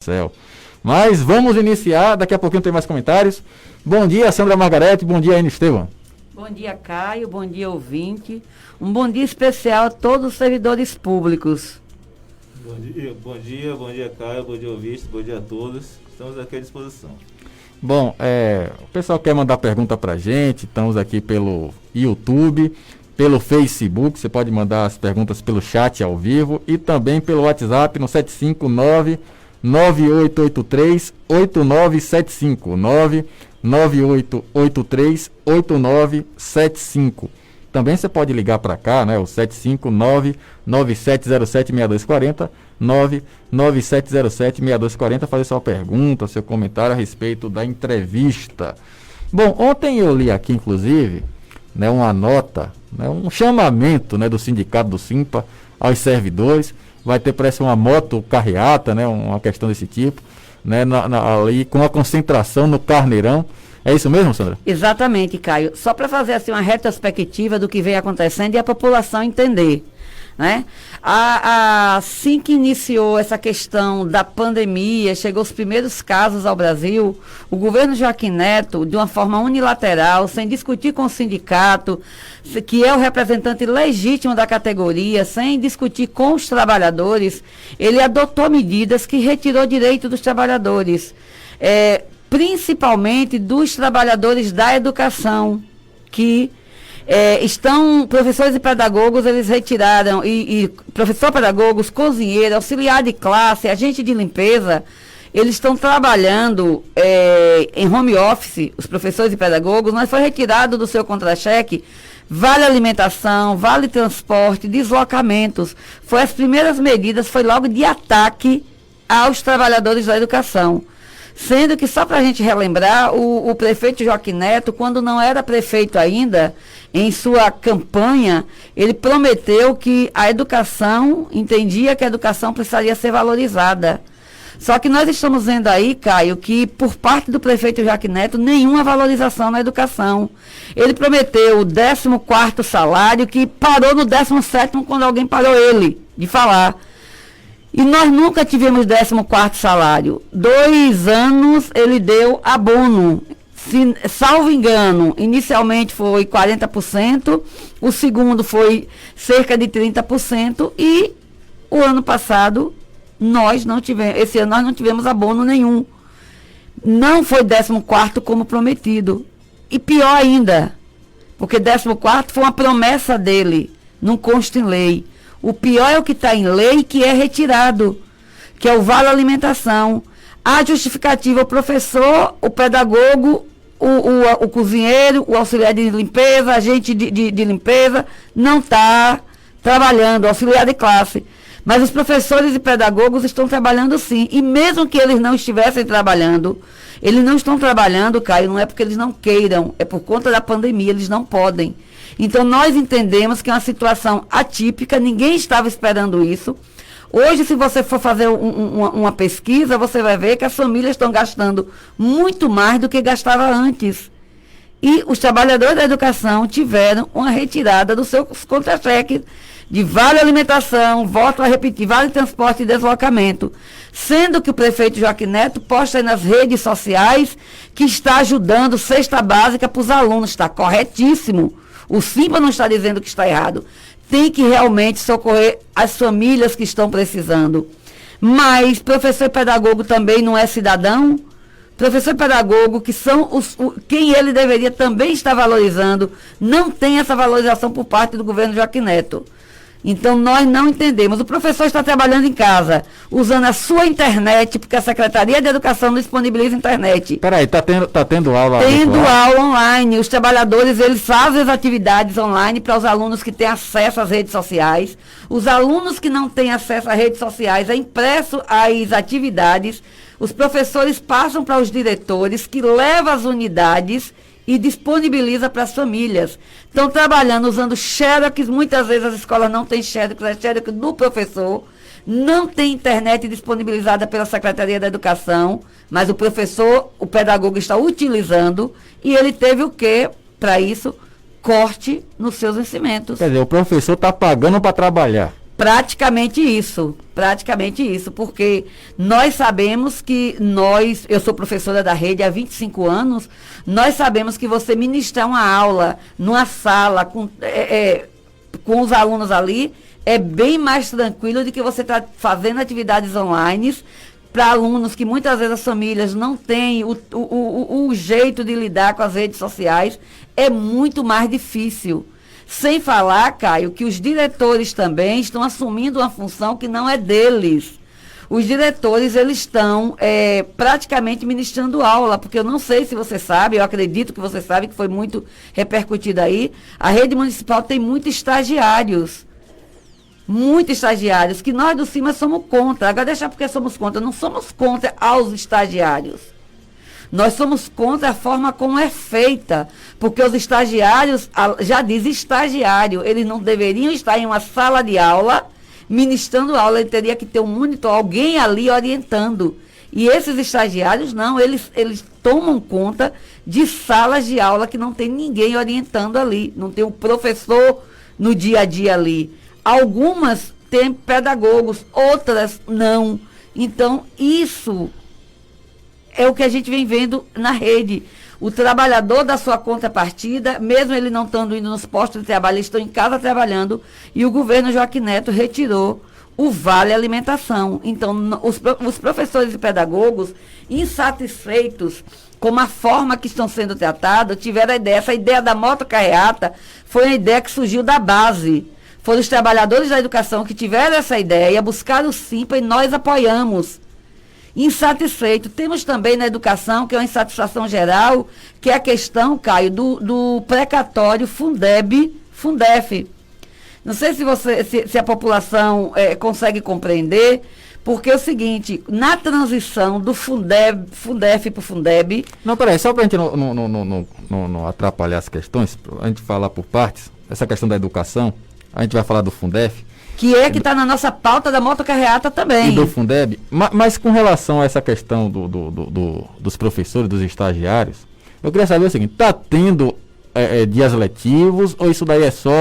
Céu. Mas vamos iniciar, daqui a pouquinho tem mais comentários. Bom dia, Sandra Margarete, bom dia, Ana Estevam. Bom dia, Caio, bom dia, ouvinte. Um bom dia especial a todos os servidores públicos. Bom dia, Caio, bom dia, ouvinte, bom dia a todos. Estamos aqui à disposição. Bom, o pessoal quer mandar pergunta pra gente, estamos aqui pelo YouTube, pelo Facebook, você pode mandar as perguntas pelo chat ao vivo e também pelo WhatsApp no 759-9883-8975, 99883-8975. Também você pode ligar para cá, né, o 759-9707-6240, 99707-6240, fazer sua pergunta, seu comentário a respeito da entrevista. Bom, ontem eu li aqui, inclusive, né, uma nota, né, um chamamento, né, do sindicato do Simpa aos servidores. Vai ter, parece, uma moto carreata, né, uma questão desse tipo, né, ali com a concentração no Carneirão. É isso mesmo, Sandra? Exatamente, Caio. Só para fazer assim uma retrospectiva do que vem acontecendo e a população entender, né? Assim que iniciou essa questão da pandemia, chegou os primeiros casos ao Brasil, o governo Joaquim Neto, de uma forma unilateral, sem discutir com o sindicato, que é o representante legítimo da categoria, sem discutir com os trabalhadores, ele adotou medidas que retirou direito dos trabalhadores, principalmente dos trabalhadores da educação, que professores e pedagogos, eles retiraram, e professor, pedagogos, cozinheiro, auxiliar de classe, agente de limpeza, eles estão trabalhando em home office, os professores e pedagogos, mas foi retirado do seu contra-cheque vale alimentação, vale transporte, deslocamentos. Foi as primeiras medidas, foi logo de ataque aos trabalhadores da educação. Sendo que, só para a gente relembrar, o prefeito Joaquim Neto, quando não era prefeito ainda, em sua campanha, ele prometeu que a educação, entendia que a educação precisaria ser valorizada. Só que nós estamos vendo aí, Caio, que por parte do prefeito Joaquim Neto, nenhuma valorização na educação. Ele prometeu o 14º salário, que parou no 17º quando alguém parou ele de falar. E nós nunca tivemos 14º salário. 2 anos ele deu abono. Salvo engano, inicialmente foi 40%, o segundo foi cerca de 30%, e o ano passado esse ano nós não tivemos abono nenhum. Não foi 14º como prometido. E pior ainda, porque 14º foi uma promessa dele, não consta em lei. O pior é o que está em lei, que é retirado, que é o vale alimentação. A justificativa, o professor, o pedagogo, o cozinheiro, o auxiliar de limpeza, agente de limpeza, não está trabalhando, auxiliar de classe. Mas os professores e pedagogos estão trabalhando sim. E mesmo que eles não estivessem trabalhando, eles não estão trabalhando, Caio, não é porque eles não queiram, é por conta da pandemia, eles não podem. Então, nós entendemos que é uma situação atípica, ninguém estava esperando isso. Hoje, se você for fazer uma pesquisa, você vai ver que as famílias estão gastando muito mais do que gastava antes. E os trabalhadores da educação tiveram uma retirada dos seus contra-cheques de vale alimentação, volto a repetir, vale transporte e deslocamento. Sendo que o prefeito Joaquim Neto posta aí nas redes sociais que está ajudando cesta básica para os alunos. Está corretíssimo. O Simpa não está dizendo que está errado. Tem que realmente socorrer as famílias que estão precisando. Mas professor e pedagogo também não é cidadão? Professor e pedagogo, que são quem ele deveria também estar valorizando, não tem essa valorização por parte do governo Joaquim Neto. Então, nós não entendemos. O professor está trabalhando em casa, usando a sua internet, porque a Secretaria de Educação não disponibiliza internet. Peraí, tá tendo aula? Tendo aula online. Os trabalhadores, eles fazem as atividades online para os alunos que têm acesso às redes sociais. Os alunos que não têm acesso às redes sociais, é impresso as atividades. Os professores passam para os diretores, que levam as unidades e disponibiliza para as famílias. Estão trabalhando usando xerox, muitas vezes as escolas não têm xerox, é xerox do professor, não tem internet disponibilizada pela Secretaria da Educação, mas o professor, o pedagogo está utilizando, e ele teve o quê para isso? Corte nos seus vencimentos. Quer dizer, o professor está pagando para trabalhar. Praticamente isso, porque nós sabemos que eu sou professora da rede há 25 anos, nós sabemos que você ministrar uma aula numa sala com os alunos ali, é bem mais tranquilo do que você estar fazendo atividades online para alunos que muitas vezes as famílias não têm o jeito de lidar com as redes sociais, é muito mais difícil. Sem falar, Caio, que os diretores também estão assumindo uma função que não é deles. Os diretores, eles estão praticamente ministrando aula, porque eu não sei se você sabe, eu acredito que você sabe, que foi muito repercutido aí, a rede municipal tem muitos estagiários, que nós do CIMA somos contra. Agora deixar porque somos contra, não somos contra aos estagiários. Nós somos contra a forma como é feita, porque os estagiários, já diz estagiário, eles não deveriam estar em uma sala de aula, ministrando aula, ele teria que ter um monitor, alguém ali orientando. E esses estagiários, não, eles tomam conta de salas de aula que não tem ninguém orientando ali, não tem o professor no dia a dia ali. Algumas têm pedagogos, outras não. Então, isso é o que a gente vem vendo na rede. O trabalhador da sua contrapartida, mesmo ele não estando indo nos postos de trabalho, eles estão em casa trabalhando, e o governo Joaquim Neto retirou o Vale Alimentação. Então, os professores e pedagogos, insatisfeitos com a forma que estão sendo tratados, tiveram a ideia. Essa ideia da motocarreata foi uma ideia que surgiu da base. Foram os trabalhadores da educação que tiveram essa ideia, buscaram o SIMPA e nós apoiamos. Insatisfeito. Temos também na educação, que é uma insatisfação geral, que é a questão, Caio, do precatório Fundef. Não sei se a população consegue compreender, porque é o seguinte, na transição do Fundef para o Fundeb... Não, peraí, só para a gente não atrapalhar as questões, a gente falar por partes, essa questão da educação, a gente vai falar do Fundef, que está na nossa pauta da motocarreata também. E do Fundeb. Mas com relação a essa questão dos professores, dos estagiários, eu queria saber o seguinte, está tendo dias letivos, ou isso daí é só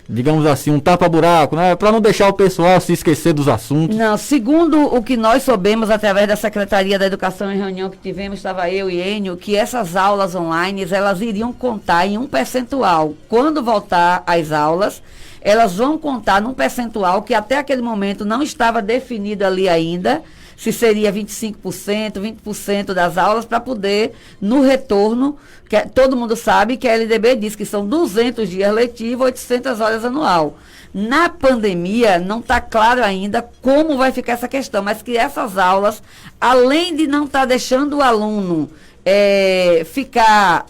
digamos assim, um tapa-buraco, né? Para não deixar o pessoal se esquecer dos assuntos? Não, segundo o que nós soubemos através da Secretaria da Educação, em reunião que tivemos, estava eu e Enio, que essas aulas online, elas iriam contar em um percentual. Quando voltar às aulas, elas vão contar num percentual que até aquele momento não estava definido ali ainda, se seria 25%, 20% das aulas, para poder, no retorno, todo mundo sabe que a LDB diz que são 200 dias letivos, 800 horas anual. Na pandemia, não está claro ainda como vai ficar essa questão, mas que essas aulas, além de não estar deixando o aluno ficar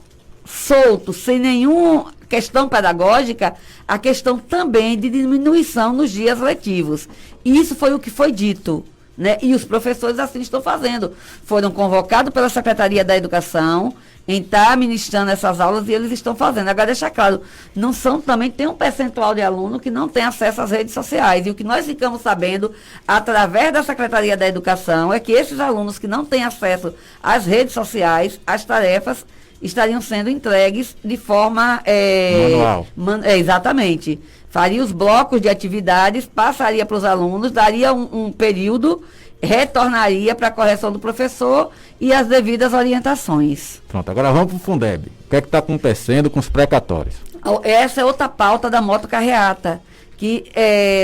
solto, sem nenhuma questão pedagógica, a questão também de diminuição nos dias letivos. Isso foi o que foi dito, né? E os professores assim estão fazendo. Foram convocados pela Secretaria da Educação em estar ministrando essas aulas e eles estão fazendo. Agora, deixar claro, também tem um percentual de aluno que não tem acesso às redes sociais. E o que nós ficamos sabendo, através da Secretaria da Educação, é que esses alunos que não têm acesso às redes sociais, as tarefas estariam sendo entregues de forma manual. Exatamente. Faria os blocos de atividades, passaria para os alunos, daria um período, retornaria para a correção do professor e as devidas orientações. Pronto, agora vamos para o Fundeb. O que é que está acontecendo com os precatórios? Essa é outra pauta da motocarreata, que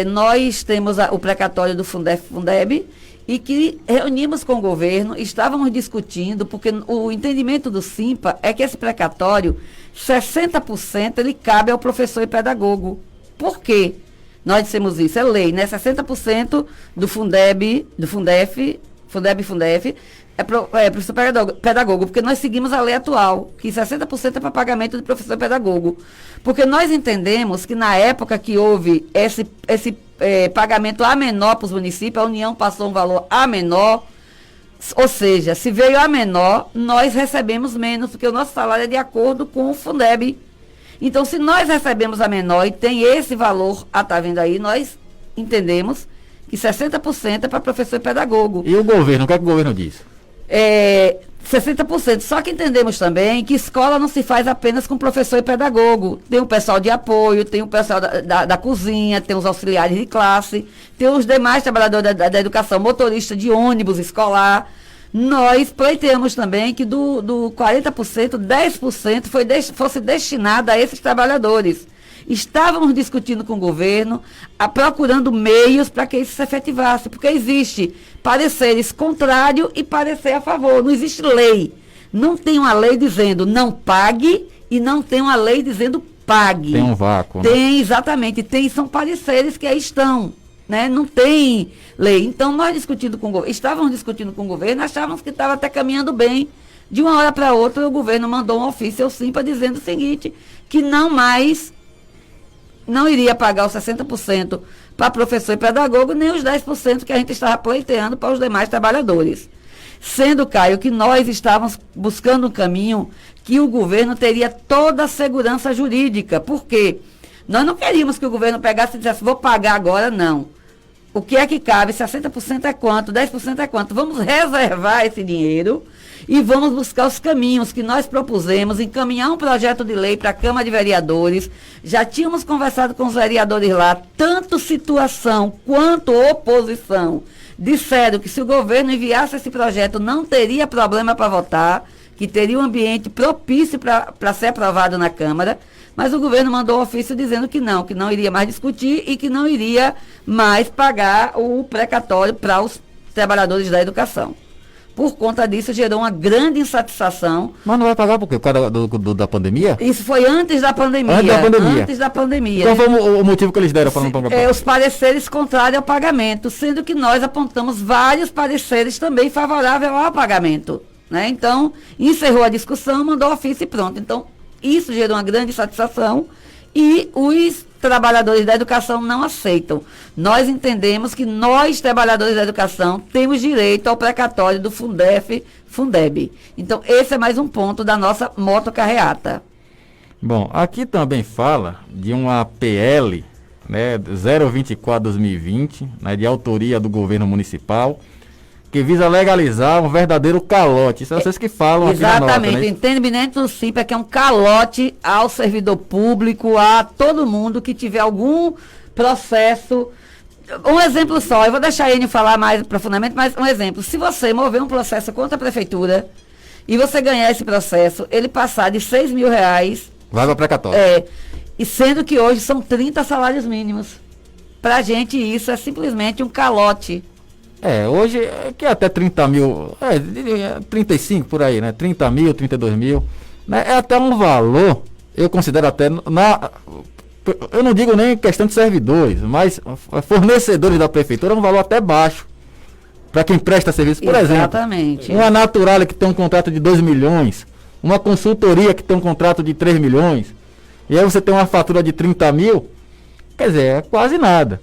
nós temos o precatório do Fundeb, e que reunimos com o governo, estávamos discutindo, porque o entendimento do SIMPA é que esse precatório, 60% ele cabe ao professor e pedagogo. Por quê? Nós dissemos isso, é lei, né? 60% do Fundeb é professor pedagogo, porque nós seguimos a lei atual, que 60% é para pagamento de professor pedagogo. Porque nós entendemos que na época que houve esse pagamento a menor para os municípios, a União passou um valor a menor, ou seja, se veio a menor, nós recebemos menos, porque o nosso salário é de acordo com o Fundeb. Então, se nós recebemos a menor e tem esse valor, tá vendo aí, nós entendemos que 60% é para professor e pedagogo. E o governo, o que é que o governo diz? 60%. Só que entendemos também que escola não se faz apenas com professor e pedagogo. Tem o pessoal de apoio, tem o pessoal da cozinha, tem os auxiliares de classe, tem os demais trabalhadores da educação, motorista de ônibus escolar. Nós pleiteamos também que do 40%, 10% fosse destinado a esses trabalhadores. Estávamos discutindo com o governo, procurando meios para que isso se efetivasse, porque existe pareceres contrários e parecer a favor. Não existe lei. Não tem uma lei dizendo não pague e não tem uma lei dizendo pague. Tem um vácuo. Né? Tem, exatamente. São pareceres que aí estão. Né? Não tem lei. Então, nós estávamos discutindo com o governo, achávamos que estava até caminhando bem. De uma hora para outra, o governo mandou um ofício ao Simpa dizendo o seguinte, que não iria pagar os 60% para professor e pedagogo, nem os 10% que a gente estava pleiteando para os demais trabalhadores. Sendo, Caio, que nós estávamos buscando um caminho que o governo teria toda a segurança jurídica. Por quê? Nós não queríamos que o governo pegasse e dissesse, vou pagar agora, não. O que é que cabe? 60% é quanto? 10% é quanto? Vamos reservar esse dinheiro e vamos buscar os caminhos que nós propusemos, encaminhar um projeto de lei para a Câmara de Vereadores. Já tínhamos conversado com os vereadores lá, tanto situação quanto oposição. Disseram que se o governo enviasse esse projeto não teria problema para votar, que teria um ambiente propício para ser aprovado na Câmara. Mas o governo mandou um ofício dizendo que não iria mais discutir e que não iria mais pagar o precatório para os trabalhadores da educação. Por conta disso, gerou uma grande insatisfação. Mas não vai pagar por quê? Por causa da pandemia? Isso foi antes da pandemia. Antes da pandemia. Qual foi o motivo que eles deram para não pagar? Os pareceres contrários ao pagamento, sendo que nós apontamos vários pareceres também favoráveis ao pagamento. Né? Então, encerrou a discussão, mandou ofício e pronto. Então, isso gerou uma grande satisfação e os trabalhadores da educação não aceitam. Nós entendemos que nós, trabalhadores da educação, temos direito ao precatório do Fundef, Fundeb. Então, esse é mais um ponto da nossa motocarreata. Bom, aqui também fala de uma PL, né, 024/2020, né, de autoria do governo municipal, que visa legalizar um verdadeiro calote. Isso é vocês que falam aqui na nota, exatamente, né? o entendimento do Simpa é que é um calote ao servidor público, a todo mundo que tiver algum processo. Um exemplo só, eu vou deixar a Enio falar mais profundamente, mas um exemplo. Se você mover um processo contra a prefeitura e você ganhar esse processo, ele passar de R$6 mil... Vai para precatório. E sendo que hoje são 30 salários mínimos. Pra gente isso é simplesmente um calote. Hoje, que é até 30 mil, 35 por aí, né? 30 mil, 32 mil. Né? É até um valor, eu considero até, eu não digo nem questão de servidores, mas fornecedores da prefeitura, é um valor até baixo. Para quem presta serviço, por Exatamente. exemplo. Uma Naturalia que tem um contrato de 2 milhões, uma consultoria que tem um contrato de 3 milhões, e aí você tem uma fatura de 30 mil, quer dizer, é quase nada.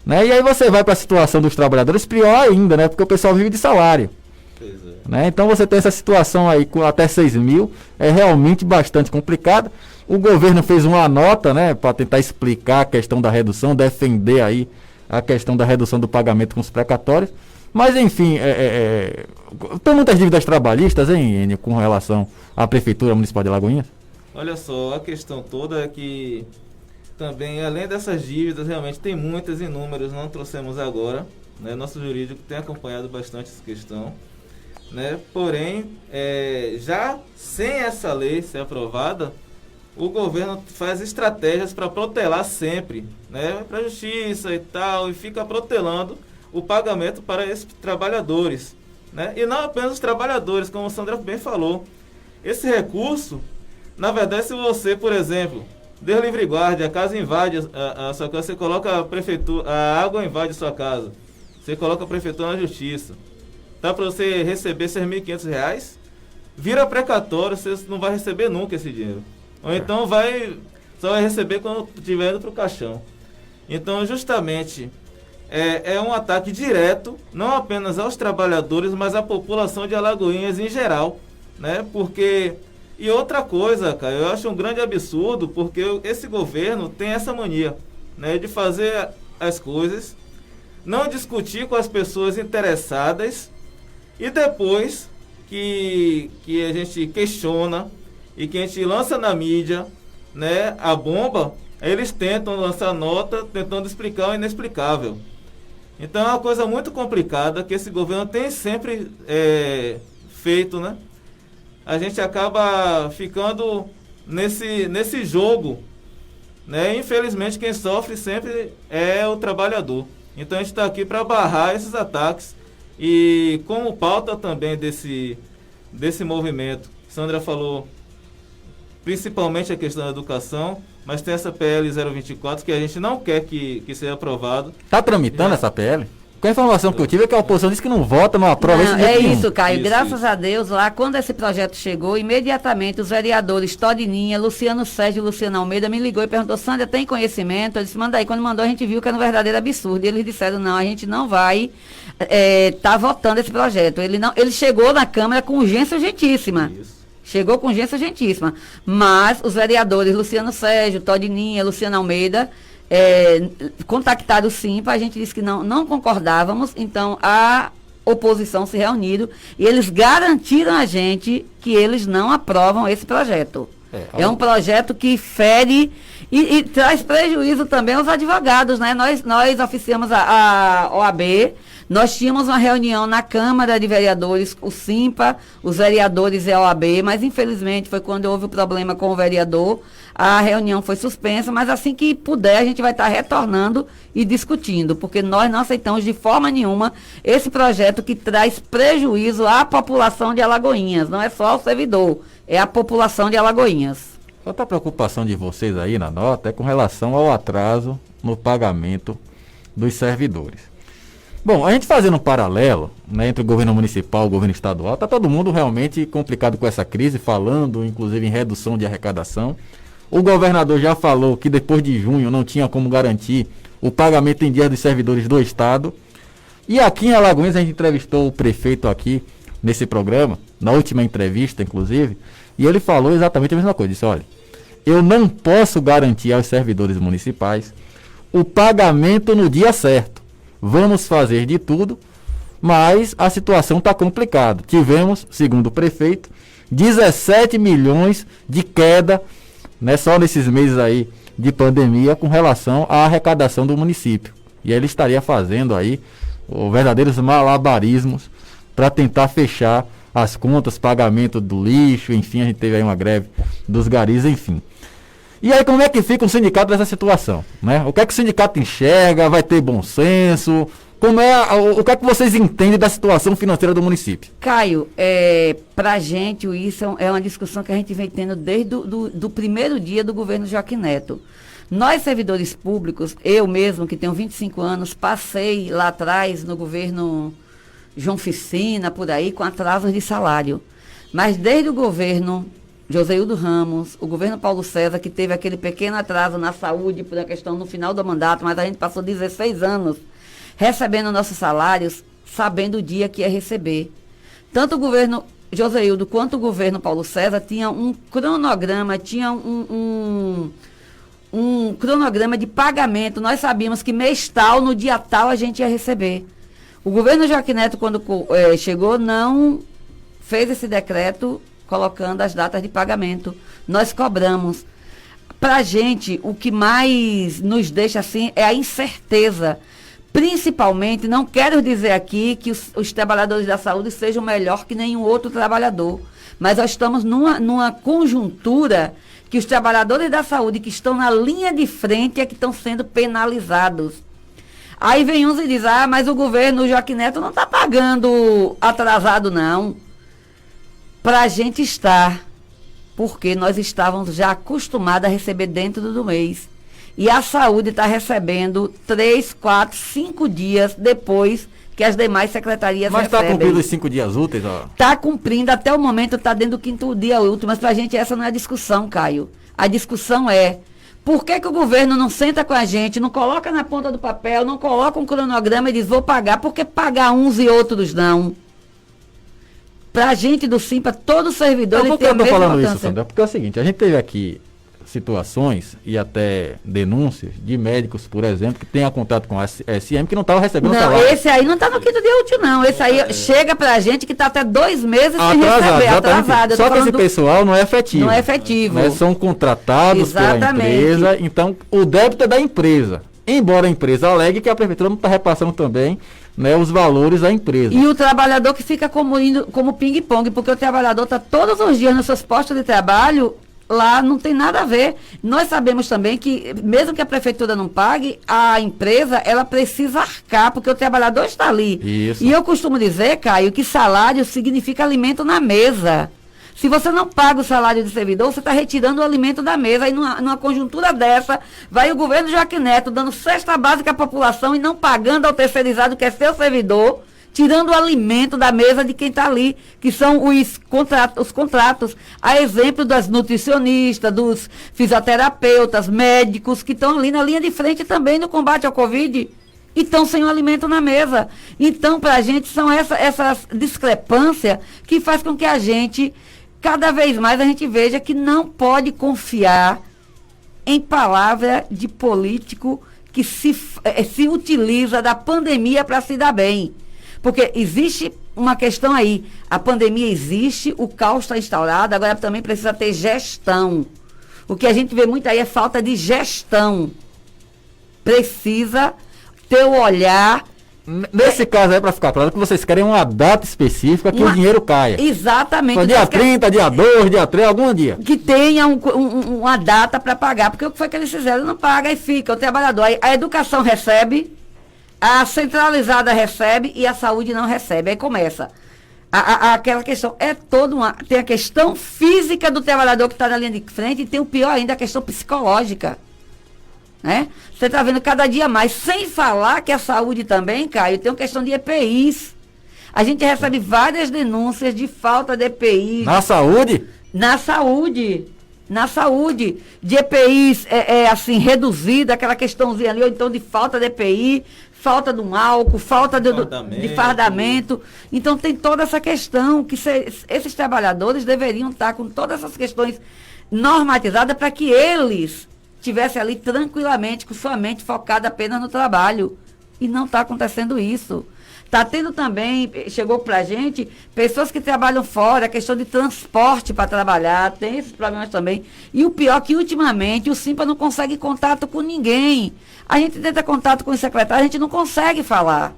Né? E aí você vai para a situação dos trabalhadores, pior ainda, né? Porque o pessoal vive de salário. Pois é. Né? Então você tem essa situação aí com até 6 mil, é realmente bastante complicado. O governo fez uma nota, né, para tentar explicar a questão da redução, defender aí a questão da redução do pagamento com os precatórios. Mas enfim, tem muitas dívidas trabalhistas, hein, Enio, com relação à Prefeitura Municipal de Alagoinhas? Olha só, a questão toda é que também, além dessas dívidas, realmente tem muitas e números, não trouxemos agora, né? Nosso jurídico tem acompanhado bastante essa questão, né? Porém, já sem essa lei ser aprovada, o governo faz estratégias para protelar sempre, né? Para a justiça e tal, e fica protelando o pagamento para esses trabalhadores, né? E não apenas os trabalhadores, como o Sandra bem falou. Esse recurso, na verdade, se você, por exemplo, Deus livre guarde, a casa invade a sua casa, você coloca a prefeitura, a água invade a sua casa, você coloca a prefeitura na justiça, tá, para você receber esses R$1.500, vira precatório, você não vai receber nunca esse dinheiro. Ou então só vai receber quando estiver indo para o caixão. Então, justamente, é um ataque direto, não apenas aos trabalhadores, mas à população de Alagoinhas em geral, né? Porque... E outra coisa, cara, eu acho um grande absurdo, porque esse governo tem essa mania, né, de fazer as coisas, não discutir com as pessoas interessadas, e depois que a gente questiona e que a gente lança na mídia, né, a bomba, eles tentam lançar nota tentando explicar o inexplicável. Então é uma coisa muito complicada que esse governo tem sempre feito, né? A gente acaba ficando nesse jogo, né? Infelizmente quem sofre sempre é o trabalhador. Então a gente está aqui para barrar esses ataques e como pauta também desse movimento, Sandra falou, principalmente a questão da educação, mas tem essa PL 024 que a gente não quer que seja aprovado. Está tramitando essa PL? Com a informação que eu tive é que a oposição disse que não vota, não aprova esse É isso, Caio. Isso, Graças isso. a Deus, lá quando esse projeto chegou, imediatamente os vereadores Todininha, Luciano Sérgio e Luciano Almeida me ligou e perguntou, Sandra, tem conhecimento? Eu disse, manda aí. Quando mandou, a gente viu que era um verdadeiro absurdo. E eles disseram, não, a gente não vai tá votando esse projeto. Ele chegou na Câmara com urgência urgentíssima. Isso. Chegou com urgência urgentíssima. Mas os vereadores Luciano Sérgio, Todininha, Luciano Almeida contactaram o Simpa, a gente disse que não concordávamos, então a oposição se reuniram e eles garantiram a gente que eles não aprovam esse projeto. É um projeto que fere e traz prejuízo também aos advogados, né? Nós oficiamos a OAB, nós tínhamos uma reunião na Câmara de Vereadores, o Simpa, os vereadores e a OAB, mas infelizmente foi quando houve o problema com o vereador, a reunião foi suspensa, mas assim que puder a gente vai estar retornando e discutindo, porque nós não aceitamos de forma nenhuma esse projeto que traz prejuízo à população de Alagoinhas, não é só o servidor, é a população de Alagoinhas. Outra preocupação de vocês aí na nota é com relação ao atraso no pagamento dos servidores. Bom, a gente fazendo um paralelo, né, entre o governo municipal e o governo estadual, está todo mundo realmente complicado com essa crise, falando inclusive em redução de arrecadação. O governador já falou que depois de junho não tinha como garantir o pagamento em dias dos servidores do estado. E aqui em Alagoinhas a gente entrevistou o prefeito aqui nesse programa, na última entrevista inclusive, e ele falou exatamente a mesma coisa. Disse, olha, eu não posso garantir aos servidores municipais o pagamento no dia certo. Vamos fazer de tudo, mas a situação está complicada. Tivemos, segundo o prefeito, 17 milhões de queda, né, só nesses meses aí de pandemia com relação à arrecadação do município. E aí ele estaria fazendo aí verdadeiros malabarismos para tentar fechar as contas, pagamento do lixo, enfim, a gente teve aí uma greve dos garis, enfim. E aí como é que fica o sindicato nessa situação, né? O que é que o sindicato enxerga? Vai ter bom senso? O que é que vocês entendem da situação financeira do município? Caio, pra gente isso é uma discussão que a gente vem tendo desde do primeiro dia do governo Joaquim Neto. Nós, servidores públicos, eu mesmo, que tenho 25 anos, passei lá atrás no governo João Ficina, por aí, com atrasos de salário. Mas desde o governo Joseildo Ramos, o governo Paulo César, que teve aquele pequeno atraso na saúde por uma questão no final do mandato, mas a gente passou 16 anos recebendo nossos salários, sabendo o dia que ia receber. Tanto o governo Joseildo quanto o governo Paulo César tinha um cronograma, um cronograma de pagamento. Nós sabíamos que mês tal, no dia tal, a gente ia receber. O governo Joaquim Neto, quando chegou, não fez esse decreto colocando as datas de pagamento. Nós cobramos. Para a gente, o que mais nos deixa assim é a incerteza. Principalmente, não quero dizer aqui que os trabalhadores da saúde sejam melhor que nenhum outro trabalhador, mas nós estamos numa conjuntura que os trabalhadores da saúde que estão na linha de frente é que estão sendo penalizados. Aí vem uns e diz, mas o governo Joaquim Neto não está pagando atrasado, não. Para a gente estar, porque nós estávamos já acostumados a receber dentro do mês. E a saúde está recebendo 3, 4, 5 dias depois que as demais secretarias recebem. Mas está cumprindo os 5 dias úteis? Está cumprindo, até o momento está dentro do 5º dia útil, mas para a gente essa não é a discussão, Caio. A discussão é, por que o governo não senta com a gente, não coloca na ponta do papel, não coloca um cronograma e diz, vou pagar, por que pagar uns e outros não? Para a gente do Simpa, todo servidor ele tem a mesma importância. Eu estou falando importância. isso, Sandra, porque é o seguinte, a gente teve aqui situações e até denúncias de médicos, por exemplo, que tenham contato com a SM que não estavam recebendo salário. Não, esse aí não está no quinto dia útil, não. Esse aí chega pra gente que está até 2 meses sem receber, atrasado. Só que esse pessoal não é efetivo. Não é efetivo. Né? São contratados pela empresa, então o débito é da empresa. Embora a empresa alegue que a prefeitura não está repassando também, né, os valores da empresa. E o trabalhador que fica como ping-pong, porque o trabalhador está todos os dias nos seus postos de trabalho, lá não tem nada a ver. Nós sabemos também que, mesmo que a prefeitura não pague, a empresa, ela precisa arcar, porque o trabalhador está ali. Isso. E eu costumo dizer, Caio, que salário significa alimento na mesa. Se você não paga o salário do servidor, você está retirando o alimento da mesa. E numa conjuntura dessa, vai o governo Joaquim Neto dando cesta básica à população e não pagando ao terceirizado, que é seu servidor, tirando o alimento da mesa de quem está ali, que são os contratos. A exemplo das nutricionistas, dos fisioterapeutas, médicos, que estão ali na linha de frente também no combate ao Covid. E estão sem o alimento na mesa. Então, para a gente, são essas discrepâncias que faz com que a gente, cada vez mais, a gente veja que não pode confiar em palavra de político que se utiliza da pandemia para se dar bem. Porque existe uma questão aí. A pandemia existe, o caos está instaurado, agora também precisa ter gestão. O que a gente vê muito aí é falta de gestão. Precisa ter o olhar. Nesse caso aí, para ficar claro, que vocês querem uma data específica que o dinheiro caia. Exatamente. Então, dia 30, dia 2, dia 3, algum dia. Que tenha uma data para pagar, porque o que foi que eles fizeram? Não paga e fica. O trabalhador, a educação recebe, a centralizada recebe e a saúde não recebe. Aí começa. Aquela questão, tem a questão física do trabalhador que está na linha de frente e tem o pior ainda, a questão psicológica. Né? Você está vendo cada dia mais, sem falar que a saúde também, Caio, tem uma questão de EPIs. A gente recebe várias denúncias de falta de EPIs. Na saúde? Na saúde. Na saúde. De EPIs, assim, reduzida, aquela questãozinha ali, ou então de falta de EPI, falta de um álcool, falta de fardamento. Então tem toda essa questão, que esses trabalhadores deveriam estar com todas essas questões normatizadas para que eles estivesse ali tranquilamente, com sua mente focada apenas no trabalho. E não está acontecendo isso. Está tendo também, chegou para a gente, pessoas que trabalham fora, a questão de transporte para trabalhar, tem esses problemas também. E o pior é que, ultimamente, o Simpa não consegue contato com ninguém. A gente tenta contato com o secretário, a gente não consegue falar.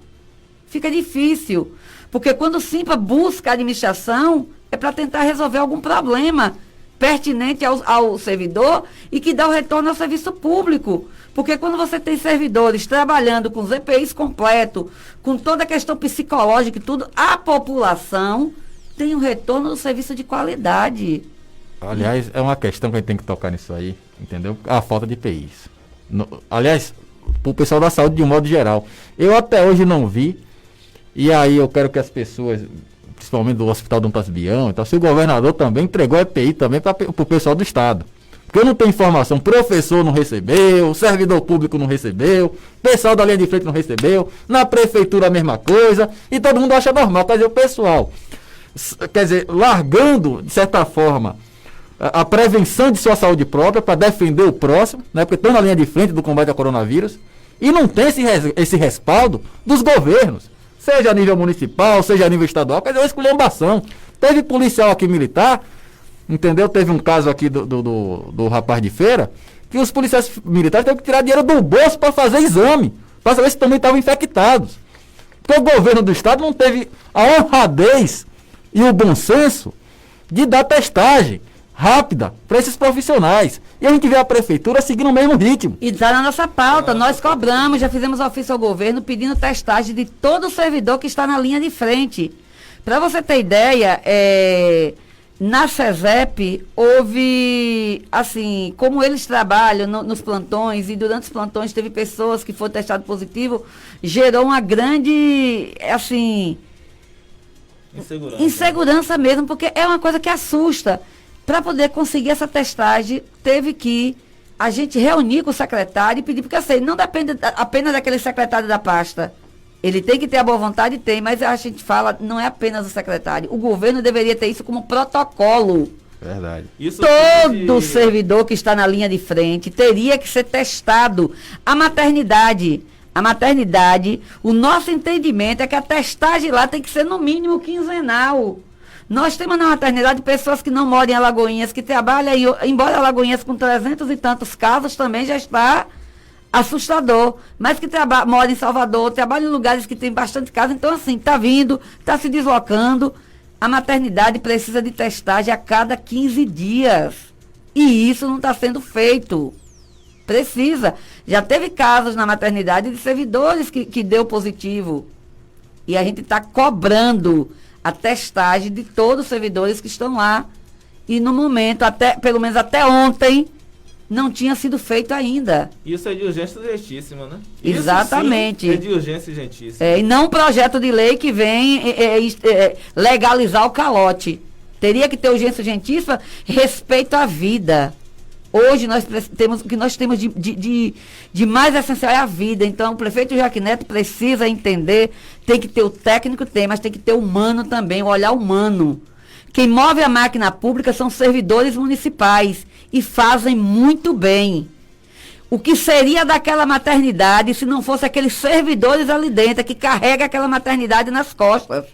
Fica difícil. Porque quando o Simpa busca a administração, é para tentar resolver algum problema pertinente ao servidor e que dá o retorno ao serviço público. Porque quando você tem servidores trabalhando com os EPIs completo, com toda a questão psicológica e tudo, a população tem um retorno do serviço de qualidade. Aliás, é uma questão que a gente tem que tocar nisso aí, entendeu? A falta de EPIs. Aliás, para o pessoal da saúde de um modo geral. Eu até hoje não vi, e aí eu quero que as pessoas, principalmente do Hospital Dom Tasbião, então, se o governador também entregou EPI também para o pessoal do Estado. Porque eu não tenho informação, professor não recebeu, servidor público não recebeu, pessoal da linha de frente não recebeu, na prefeitura a mesma coisa, e todo mundo acha normal. Quer dizer, o pessoal, largando, de certa forma, a prevenção de sua saúde própria para defender o próximo, né, porque estão na linha de frente do combate ao coronavírus, e não tem esse respaldo dos governos, seja a nível municipal, seja a nível estadual. Quer dizer, uma esculhambação. Teve policial aqui militar, entendeu? Teve um caso aqui do rapaz de feira, que os policiais militares tiveram que tirar dinheiro do bolso para fazer exame, para saber se também estavam infectados. Porque o governo do estado não teve a honradez e o bom senso de dar testagem rápida para esses profissionais. E a gente vê a prefeitura seguindo o mesmo ritmo. E está na nossa pauta, nós cobramos, já fizemos ofício ao governo pedindo testagem de todo servidor que está na linha de frente. Para você ter ideia, na CESEP houve, assim, como eles trabalham nos plantões, e durante os plantões teve pessoas que foram testadas positivo, gerou uma grande, assim, insegurança mesmo, porque é uma coisa que assusta. Para poder conseguir essa testagem, teve que a gente reunir com o secretário e pedir, porque assim, não depende apenas daquele secretário da pasta. Ele tem que ter a boa vontade, tem, mas a gente fala, não é apenas o secretário. O governo deveria ter isso como protocolo. Verdade. Isso Todo servidor que está na linha de frente teria que ser testado. A maternidade, o nosso entendimento é que a testagem lá tem que ser no mínimo quinzenal. Nós temos na maternidade pessoas que não moram em Alagoinhas, que trabalham, embora Alagoinhas com 300 e tantos casos também já está assustador, mas que mora em Salvador, trabalha em lugares que tem bastante casos, então assim, está vindo, está se deslocando. A maternidade precisa de testagem a cada 15 dias. E isso não está sendo feito. Precisa. Já teve casos na maternidade de servidores que deu positivo. E a gente está cobrando a testagem de todos os servidores que estão lá. E no momento, pelo menos até ontem, não tinha sido feito ainda. Isso é de urgência urgentíssima, né? Exatamente. Isso sim é de urgência urgentíssima. E não um projeto de lei que vem legalizar o calote. Teria que ter urgência urgentíssima respeito à vida. Hoje o que nós temos de mais essencial é a vida. Então o prefeito Joaquim Neto precisa entender, tem que ter o técnico, mas tem que ter o humano também, o olhar humano. Quem move a máquina pública são servidores municipais e fazem muito bem. O que seria daquela maternidade se não fosse aqueles servidores ali dentro que carregam aquela maternidade nas costas?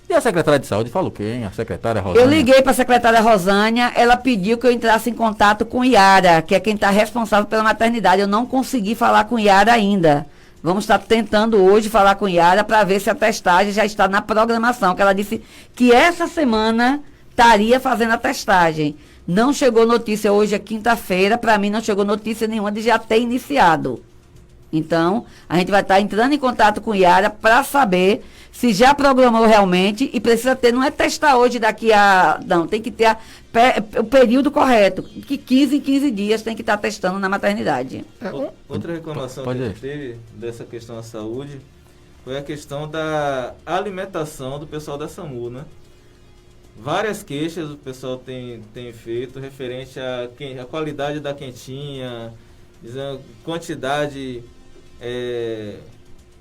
E a secretária de saúde falou quem? A secretária Rosânia? Eu liguei para a secretária Rosânia, ela pediu que eu entrasse em contato com Iara, que é quem está responsável pela maternidade. Eu não consegui falar com Iara ainda. Vamos estar tentando hoje falar com Iara para ver se a testagem já está na programação, que ela disse que essa semana estaria fazendo a testagem. Não chegou notícia, hoje é quinta-feira, para mim não chegou notícia nenhuma de já ter iniciado. Então, a gente vai estar entrando em contato com Iara para saber se já programou realmente e precisa ter, não é testar hoje daqui a... Não, tem que ter o período correto, que 15 em 15 dias tem que estar testando na maternidade. Outra reclamação que a gente teve dessa questão da saúde foi a questão da alimentação do pessoal da SAMU, né? Várias queixas o pessoal tem feito referente à qualidade da quentinha, dizendo quantidade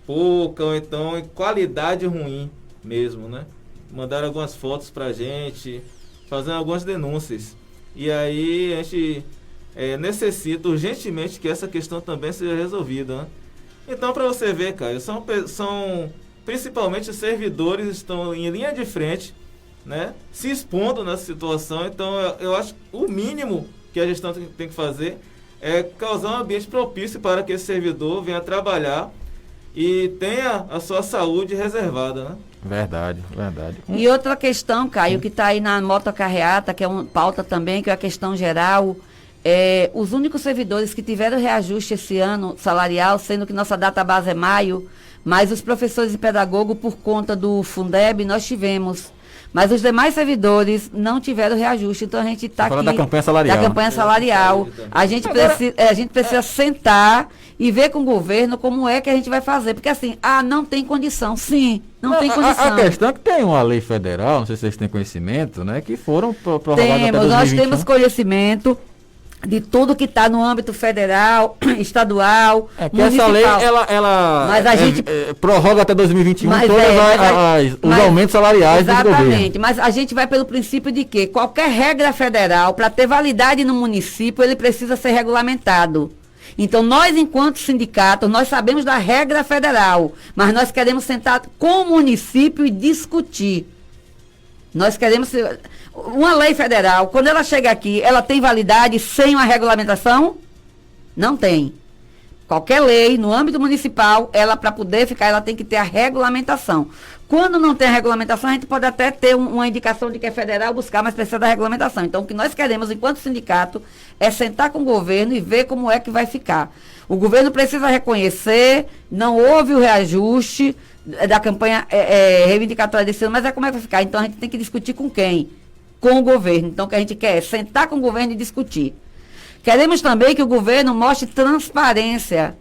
pouca, ou então em qualidade ruim mesmo, né? Mandaram algumas fotos pra gente, fazendo algumas denúncias. E aí a gente necessita urgentemente que essa questão também seja resolvida, né? Então, para você ver, Caio, são principalmente os servidores que estão em linha de frente, né, se expondo nessa situação. Então eu acho que o mínimo que a gestão tem que fazer é causar um ambiente propício para que esse servidor venha trabalhar e tenha a sua saúde reservada, né? Verdade. E outra questão, Caio, que está aí na motocarreata, que é uma pauta também, que é a questão geral, os únicos servidores que tiveram reajuste esse ano salarial, sendo que nossa data base é maio, mas os professores e pedagogos, por conta do Fundeb, nós tivemos. Mas os demais servidores não tiveram reajuste. Então a gente está aqui... da campanha salarial. Da campanha salarial. A gente precisa sentar e ver com o governo como é que a gente vai fazer. Porque assim, não tem condição. Sim, não tem condição. A questão é que tem uma lei federal, não sei se vocês têm conhecimento, né? Que foram prorrogadas até 2021. Nós temos conhecimento de tudo que está no âmbito federal, estadual, municipal. Essa lei, ela mas a gente prorroga até 2021 os aumentos salariais do governo. Exatamente, mas a gente vai pelo princípio de que qualquer regra federal, para ter validade no município, ele precisa ser regulamentado. Então, nós, enquanto sindicato, nós sabemos da regra federal, mas nós queremos sentar com o município e discutir. Nós queremos... Uma lei federal, quando ela chega aqui, ela tem validade sem uma regulamentação? Não tem. Qualquer lei, no âmbito municipal, ela, para poder ficar, ela tem que ter a regulamentação. Quando não tem a regulamentação, a gente pode até ter uma indicação de que é federal, buscar, mas precisa da regulamentação. Então, o que nós queremos, enquanto sindicato, é sentar com o governo e ver como é que vai ficar. O governo precisa reconhecer, não houve o reajuste da campanha reivindicatória desse ano, mas como é que vai ficar? Então, a gente tem que discutir com quem? Com o governo. Então, o que a gente quer é sentar com o governo e discutir. Queremos também que o governo mostre transparência.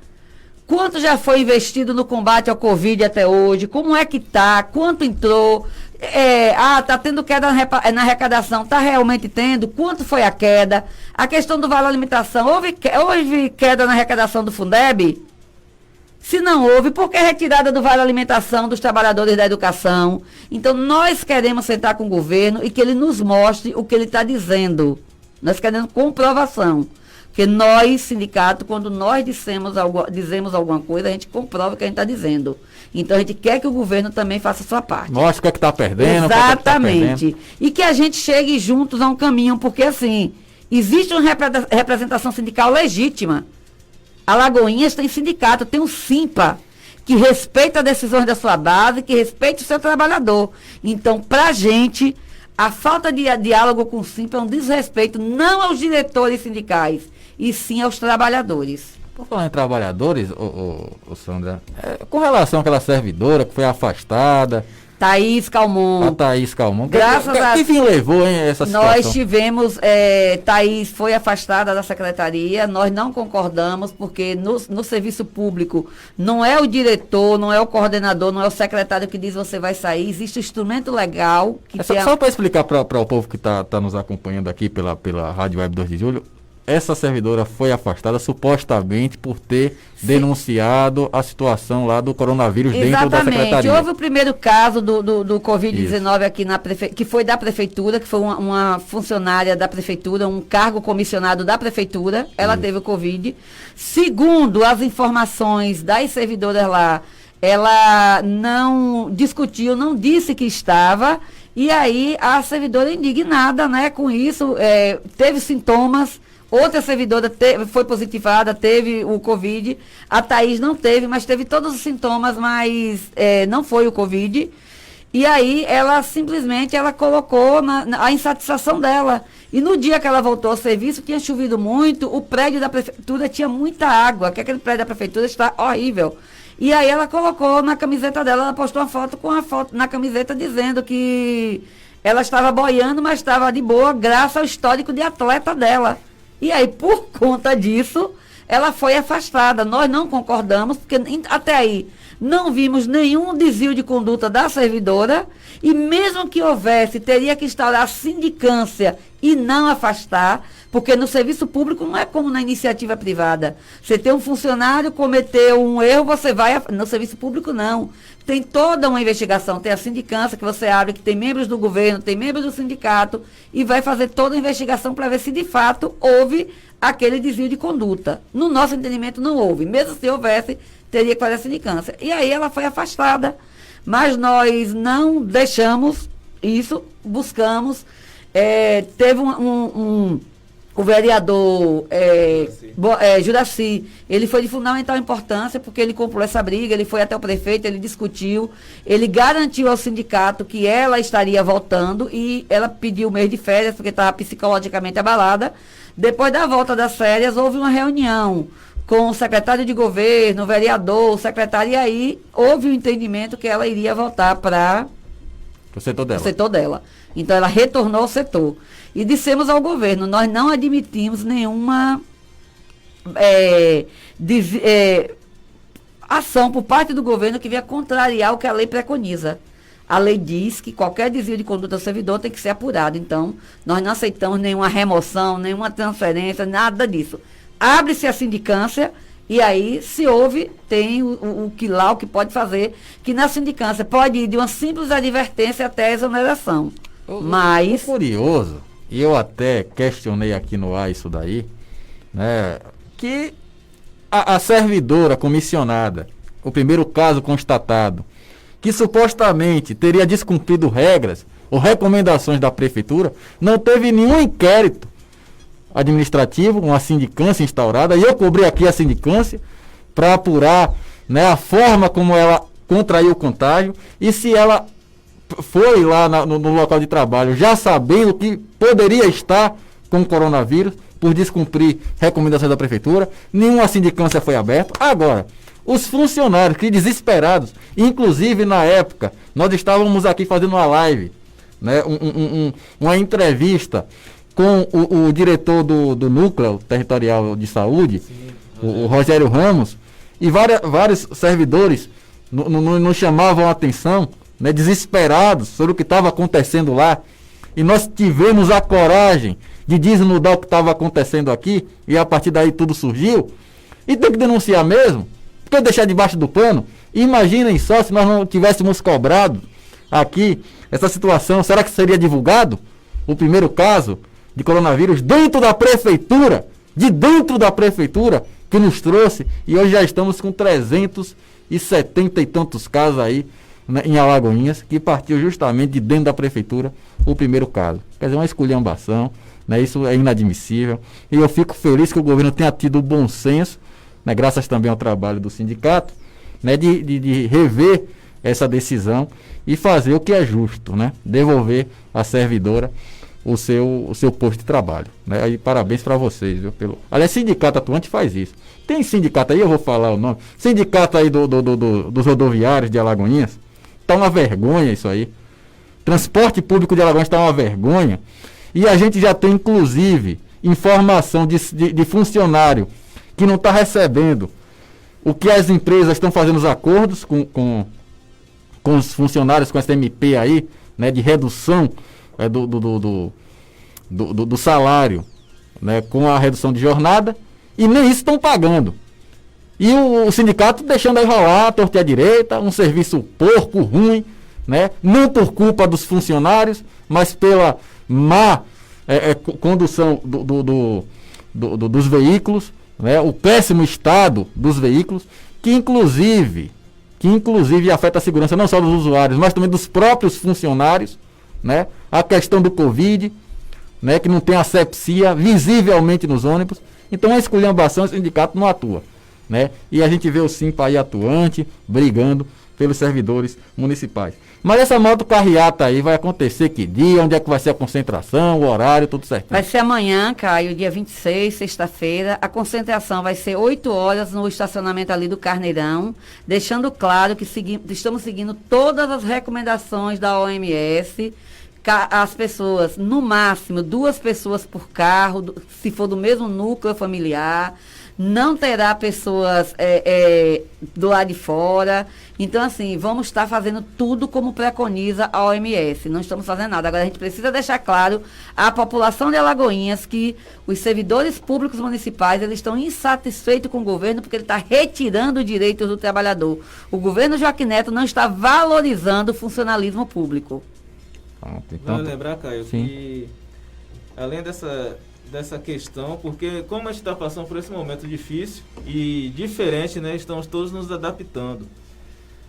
Quanto já foi investido no combate ao Covid até hoje? Como é que está? Quanto entrou? Está tendo queda na arrecadação. Está realmente tendo? Quanto foi a queda? A questão do valor alimentação. Houve queda na arrecadação do Fundeb? Se não houve, por que retirada do Vale Alimentação dos trabalhadores da educação? Então, nós queremos sentar com o governo e que ele nos mostre o que ele está dizendo. Nós queremos comprovação. Porque nós, sindicato, quando nós dizemos alguma coisa, a gente comprova o que a gente está dizendo. Então, a gente quer que o governo também faça a sua parte. Mostra o que é que está perdendo. Exatamente. E que a gente chegue juntos a um caminho, porque, assim, existe uma representação sindical legítima. Alagoinhas tem sindicato, tem um SIMPA, que respeita as decisões da sua base, que respeita o seu trabalhador. Então, para a gente, a falta de diálogo com o SIMPA é um desrespeito não aos diretores sindicais, e sim aos trabalhadores. Por falar em trabalhadores, Sandra, com relação àquela servidora que foi afastada... Thaís Calmon. A Thaís Calmon. Graças a que fim levou, hein, essa situação? Nós tivemos, Thaís foi afastada da secretaria, nós não concordamos, porque no serviço público não é o diretor, não é o coordenador, não é o secretário que diz você vai sair, existe um instrumento legal. Que só para explicar para o povo que está nos acompanhando aqui pela Rádio Web 2 de Julho, essa servidora foi afastada supostamente por ter denunciado a situação lá do coronavírus dentro da secretaria. Houve o primeiro caso do Covid-19 aqui que foi da prefeitura, que foi uma funcionária da prefeitura, um cargo comissionado da prefeitura, ela teve o Covid. Segundo as informações das servidoras lá, ela não discutiu, não disse que estava, e aí a servidora indignada, né, com isso, teve sintomas. Outra servidora foi positivada, teve o Covid. A Thaís não teve, mas teve todos os sintomas, mas não foi o Covid. E aí ela simplesmente colocou a insatisfação dela. E no dia que ela voltou ao serviço, tinha chovido muito, o prédio da prefeitura tinha muita água, que aquele prédio da prefeitura está horrível. E aí ela colocou na camiseta dela, ela postou uma foto com a foto na camiseta dizendo que ela estava boiando, mas estava de boa, graças ao histórico de atleta dela. E aí, por conta disso, ela foi afastada. Nós não concordamos, porque até aí não vimos nenhum desvio de conduta da servidora, e mesmo que houvesse, teria que instaurar a sindicância e não afastar, porque no serviço público não é como na iniciativa privada. Você tem um funcionário, cometeu um erro, você vai... No serviço público, não. Tem toda uma investigação, tem a sindicância que você abre, que tem membros do governo, tem membros do sindicato, e vai fazer toda a investigação para ver se de fato houve aquele desvio de conduta. No nosso entendimento, não houve. Mesmo se houvesse, teria que fazer a sindicância. E aí ela foi afastada. Mas nós não deixamos isso, buscamos. Teve o vereador Juraci, ele foi de fundamental importância, porque ele comprou essa briga, ele foi até o prefeito, ele discutiu, ele garantiu ao sindicato que ela estaria voltando, e ela pediu um mês de férias, porque estava psicologicamente abalada. Depois da volta das férias, houve uma reunião com o secretário de governo, o vereador, o secretário, e aí houve o entendimento que ela iria voltar para o setor dela. Então ela retornou ao setor. E dissemos ao governo, nós não admitimos nenhuma ação por parte do governo que venha contrariar o que a lei preconiza. A lei diz que qualquer desvio de conduta do servidor tem que ser apurado. Então, nós não aceitamos nenhuma remoção, nenhuma transferência, nada disso. Abre-se a sindicância, e aí, se houve, tem o que pode fazer, que na sindicância pode ir de uma simples advertência até a exoneração. Mas... curioso, e eu até questionei aqui no ar isso daí, né, que a servidora comissionada, o primeiro caso constatado, que supostamente teria descumprido regras ou recomendações da prefeitura, não teve nenhum inquérito administrativo, uma sindicância instaurada, e eu cobri aqui a sindicância para apurar, né, a forma como ela contraiu o contágio, e se ela foi lá no local de trabalho já sabendo que poderia estar com coronavírus por descumprir recomendações da prefeitura. Nenhuma sindicância foi aberta. Agora, os funcionários que desesperados, inclusive na época, nós estávamos aqui fazendo uma live, né, uma entrevista com o diretor do Núcleo Territorial de Saúde, o Rogério Ramos, e vários servidores nos chamavam a atenção, né, desesperados sobre o que estava acontecendo lá, e nós tivemos a coragem de desnudar o que estava acontecendo aqui, e a partir daí tudo surgiu, e tem que denunciar mesmo, Porque deixar debaixo do pano, imaginem só se nós não tivéssemos cobrado aqui essa situação, será que seria divulgado o primeiro caso de coronavírus dentro da prefeitura, de dentro da prefeitura, que nos trouxe, e hoje já estamos com 370 e tantos casos aí, né, em Alagoinhas, que partiu justamente de dentro da prefeitura o primeiro caso. Quer dizer, uma esculhambação, né, isso é inadmissível, e eu fico feliz que o governo tenha tido o bom senso, né, graças também ao trabalho do sindicato, né, de rever essa decisão e fazer o que é justo, né, devolver à servidora o seu posto de trabalho, né? Aí, parabéns para vocês, viu? Aliás, sindicato atuante faz isso. Tem sindicato aí, eu vou falar o nome, sindicato aí dos rodoviários de Alagoinhas, tá uma vergonha isso aí. Transporte público de Alagoinhas tá uma vergonha, e a gente já tem, inclusive, informação de funcionário que não está recebendo o que as empresas estão fazendo os acordos com os funcionários, com essa MP aí, né, de redução do salário, né, com a redução de jornada, e nem isso estão pagando. E o sindicato deixando aí rolar, torta à direita, um serviço porco, ruim, né, não por culpa dos funcionários, mas pela má condução dos veículos, né, o péssimo estado dos veículos, que inclusive afeta a segurança não só dos usuários, mas também dos próprios funcionários, né? A questão do Covid, né? Que não tem asepsia visivelmente nos ônibus. Então a esculhambação, o sindicato não atua, né? E a gente vê o Simpa aí atuante, brigando pelos servidores municipais. Mas essa motocarreata aí vai acontecer que dia, onde é que vai ser a concentração, o horário, tudo certinho? Vai ser amanhã, Caio, dia 26, sexta-feira. A concentração vai ser 8 horas no estacionamento ali do Carneirão, deixando claro que estamos seguindo todas as recomendações da OMS. As pessoas, no máximo, 2 pessoas por carro, se for do mesmo núcleo familiar. Não terá pessoas do lado de fora. Então, assim, vamos estar fazendo tudo como preconiza a OMS. Não estamos fazendo nada. Agora, a gente precisa deixar claro à população de Alagoinhas que os servidores públicos municipais, eles estão insatisfeitos com o governo porque ele está retirando direitos do trabalhador. O governo Joaquim Neto não está valorizando o funcionalismo público. Então, vale lembrar, Caio, sim, que além dessa questão, porque como a gente está passando por esse momento difícil e diferente, né, estamos todos nos adaptando.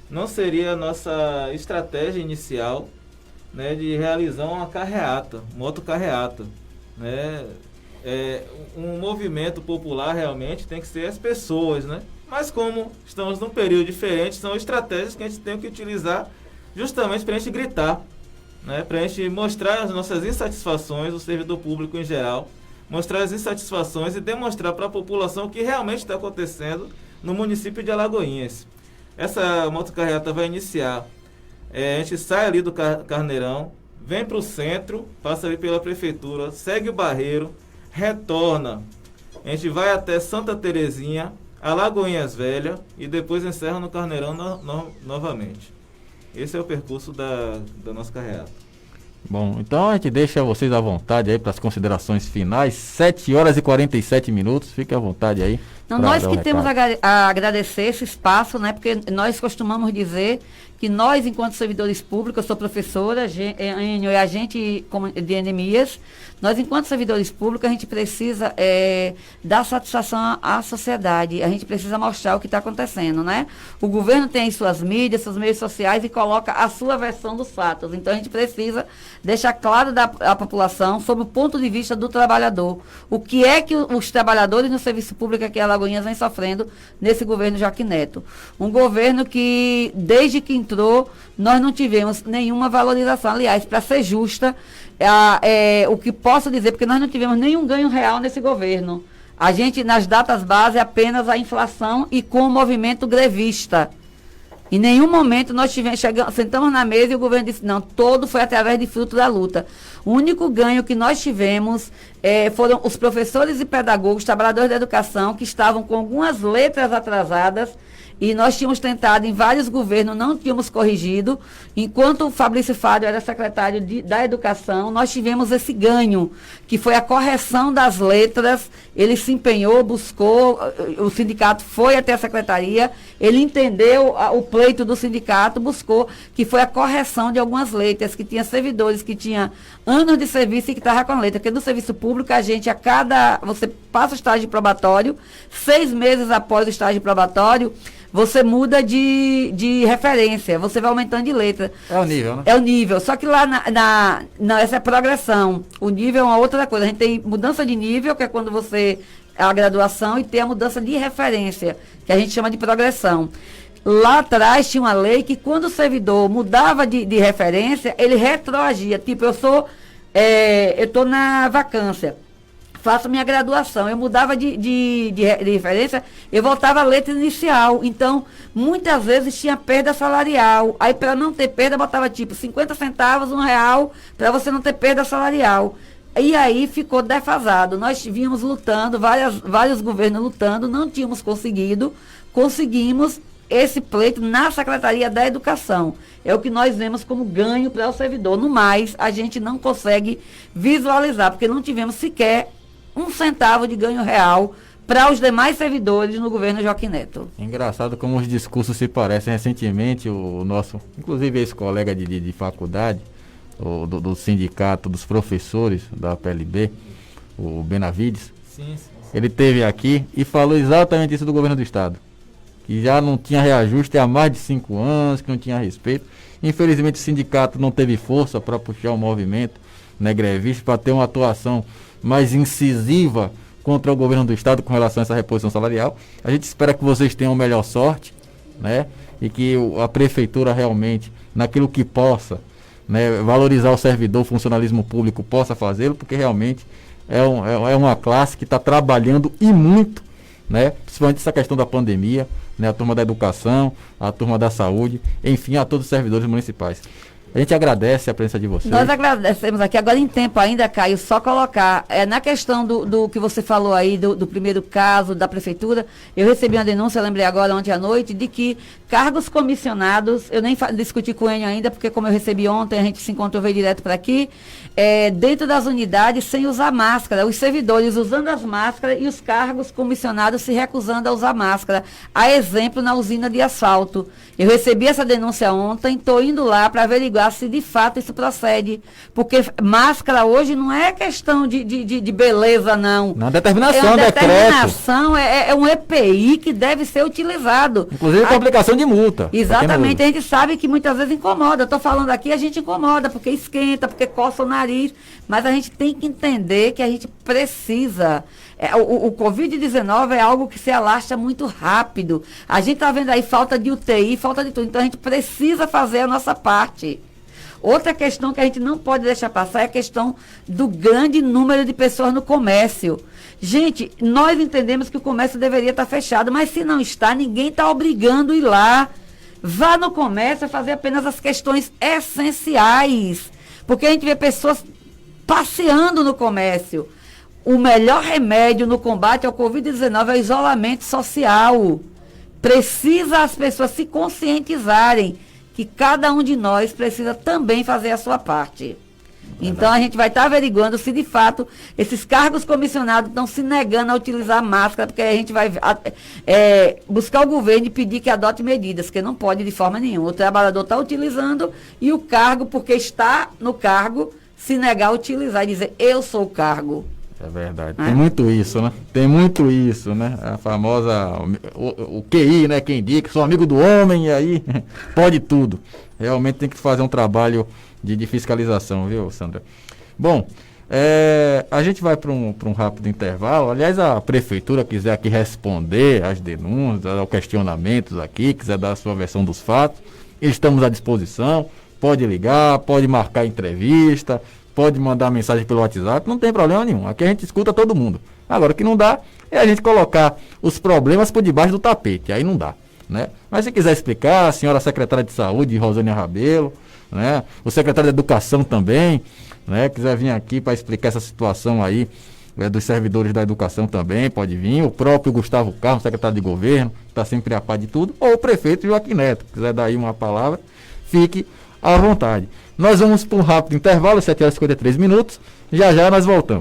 Não seria a nossa estratégia inicial, né, de realizar uma carreata, motocarreata, né? Um movimento popular realmente tem que ser as pessoas, né? Mas como estamos num período diferente, são estratégias que a gente tem que utilizar justamente para a gente gritar, né, para a gente mostrar as nossas insatisfações, o servidor público em geral, mostrar as insatisfações e demonstrar para a população o que realmente está acontecendo no município de Alagoinhas. Essa motocarreata vai iniciar, a gente sai ali do Carneirão, vem para o centro, passa ali pela prefeitura, segue o Barreiro, retorna, a gente vai até Santa Terezinha, Alagoinhas Velha e depois encerra no Carneirão novamente. Esse é o percurso da nossa carreata. Bom, então a gente deixa vocês à vontade aí para as considerações finais. 7 horas e 47 minutos, fique à vontade aí. Não, nós que temos a agradecer esse espaço, né? Porque nós costumamos dizer que nós, enquanto servidores públicos, eu sou professora, é agente de endemias, nós, enquanto servidores públicos, a gente precisa dar satisfação à sociedade, a gente precisa mostrar o que está acontecendo, né? O governo tem suas mídias, seus meios sociais e coloca a sua versão dos fatos. Então, a gente precisa deixar claro à população sobre o ponto de vista do trabalhador. O que é que os trabalhadores no serviço público aqui em Alagoinhas vêm sofrendo nesse governo Joaquim Neto. Um governo que, desde que entrou, nós não tivemos nenhuma valorização. Aliás, para ser justa, o que posso dizer, porque nós não tivemos nenhum ganho real nesse governo. A gente, nas datas base, apenas a inflação e com o movimento grevista. Em nenhum momento nós sentamos na mesa e o governo disse, não, todo foi através de fruto da luta. O único ganho que nós tivemos foram os professores e pedagogos, trabalhadores da educação, que estavam com algumas letras atrasadas, e nós tínhamos tentado em vários governos, não tínhamos corrigido. Enquanto o Fabrício Fábio era secretário da Educação, nós tivemos esse ganho, que foi a correção das letras. Ele se empenhou, buscou, o sindicato foi até a secretaria, ele entendeu o pleito do sindicato, buscou, que foi a correção de algumas letras, que tinha servidores que tinha anos de serviço e que estava com a letra. Porque no serviço público, você passa o estágio probatório, 6 meses após o estágio probatório, você muda de referência, você vai aumentando de letra. É o nível, né? É o nível. Só que lá essa é a progressão. O nível é uma outra coisa. A gente tem mudança de nível, que é quando a graduação, e tem a mudança de referência, que a gente chama de progressão. Lá atrás tinha uma lei que quando o servidor mudava de referência, ele retroagia. Tipo, eu estou na vacância, faço minha graduação, eu mudava de referência, eu voltava à letra inicial. Então, muitas vezes tinha perda salarial. Aí, para não ter perda, botava tipo 50 centavos, R$1, para você não ter perda salarial. E aí ficou defasado. Nós vínhamos lutando, vários governos lutando, não tínhamos conseguimos esse pleito na Secretaria da Educação. É o que nós vemos como ganho para o servidor. No mais, a gente não consegue visualizar, porque não tivemos sequer 1 centavo de ganho real para os demais servidores no governo Joaquim Neto. Engraçado como os discursos se parecem. Recentemente, o nosso, inclusive esse colega de faculdade, do sindicato dos professores da PLB, o Benavides, Sim. ele esteve aqui e falou exatamente isso do governo do estado. Que já não tinha reajuste há mais de 5 anos, que não tinha respeito. Infelizmente o sindicato não teve força para puxar o movimento, né, grevista, para ter uma atuação mais incisiva contra o governo do estado com relação a essa reposição salarial. A gente espera que vocês tenham melhor sorte, né, e que a prefeitura realmente, naquilo que possa, né, valorizar o servidor, o funcionalismo público, possa fazê-lo, porque realmente é uma classe que está trabalhando e muito, né, principalmente essa questão da pandemia, né, a turma da educação, a turma da saúde, enfim, a todos os servidores municipais. A gente agradece a presença de vocês. Nós agradecemos aqui. Agora, em tempo ainda, Caio, só colocar, na questão do que você falou aí, do primeiro caso da prefeitura, eu recebi uma denúncia, lembrei agora, ontem à noite, de que cargos comissionados, eu nem discuti com ele ainda, porque como eu recebi ontem, a gente se encontrou, veio direto para aqui, dentro das unidades, sem usar máscara, os servidores usando as máscaras e os cargos comissionados se recusando a usar máscara. A exemplo, na usina de asfalto. Eu recebi essa denúncia ontem, estou indo lá para averiguar se de fato isso procede. Porque máscara hoje não é questão de beleza, não. Não, determinação, determinação, é um EPI que deve ser utilizado. Inclusive com aplicação de multa. Exatamente, a gente sabe que muitas vezes incomoda. Eu estou falando aqui, a gente incomoda, porque esquenta, porque coça o nariz. Mas a gente tem que entender que a gente precisa. O Covid-19 é algo que se alastra muito rápido. A gente está vendo aí falta de UTI, falta de tudo. Então a gente precisa fazer a nossa parte. Outra questão que a gente não pode deixar passar é a questão do grande número de pessoas no comércio. Gente, nós entendemos que o comércio deveria estar fechado, mas se não está, ninguém está obrigando a ir lá. Vá no comércio fazer apenas as questões essenciais. Porque a gente vê pessoas passeando no comércio. O melhor remédio no combate ao Covid-19 é o isolamento social. Precisa as pessoas se conscientizarem que cada um de nós precisa também fazer a sua parte. Então, a gente vai estar averiguando se, de fato, esses cargos comissionados estão se negando a utilizar máscara, porque a gente vai buscar o governo e pedir que adote medidas, porque não pode de forma nenhuma. O trabalhador está utilizando e o cargo, porque está no cargo, se negar a utilizar e dizer, eu sou o cargo. É verdade. Tem muito isso, né? Tem muito isso, né? A famosa, o QI, né? Quem indica, sou amigo do homem e aí pode tudo. Realmente tem que fazer um trabalho de fiscalização, viu, Sandra? Bom, a gente vai para um rápido intervalo. Aliás, a prefeitura quiser aqui responder às denúncias, aos questionamentos aqui, quiser dar a sua versão dos fatos, estamos à disposição. Pode ligar, pode marcar entrevista, pode mandar mensagem pelo WhatsApp, não tem problema nenhum. Aqui a gente escuta todo mundo. Agora, o que não dá é a gente colocar os problemas por debaixo do tapete. Aí não dá, né? Mas se quiser explicar, a senhora secretária de Saúde, Rosânia Rabelo, né? O secretário de Educação também, né? Quiser vir aqui para explicar essa situação aí dos servidores da educação também, pode vir, o próprio Gustavo Carlos, secretário de governo, está sempre a par de tudo, ou o prefeito Joaquim Neto, quiser dar aí uma palavra, fique à vontade. Nós vamos para um rápido intervalo, 7 horas e 53 minutos, já já nós voltamos.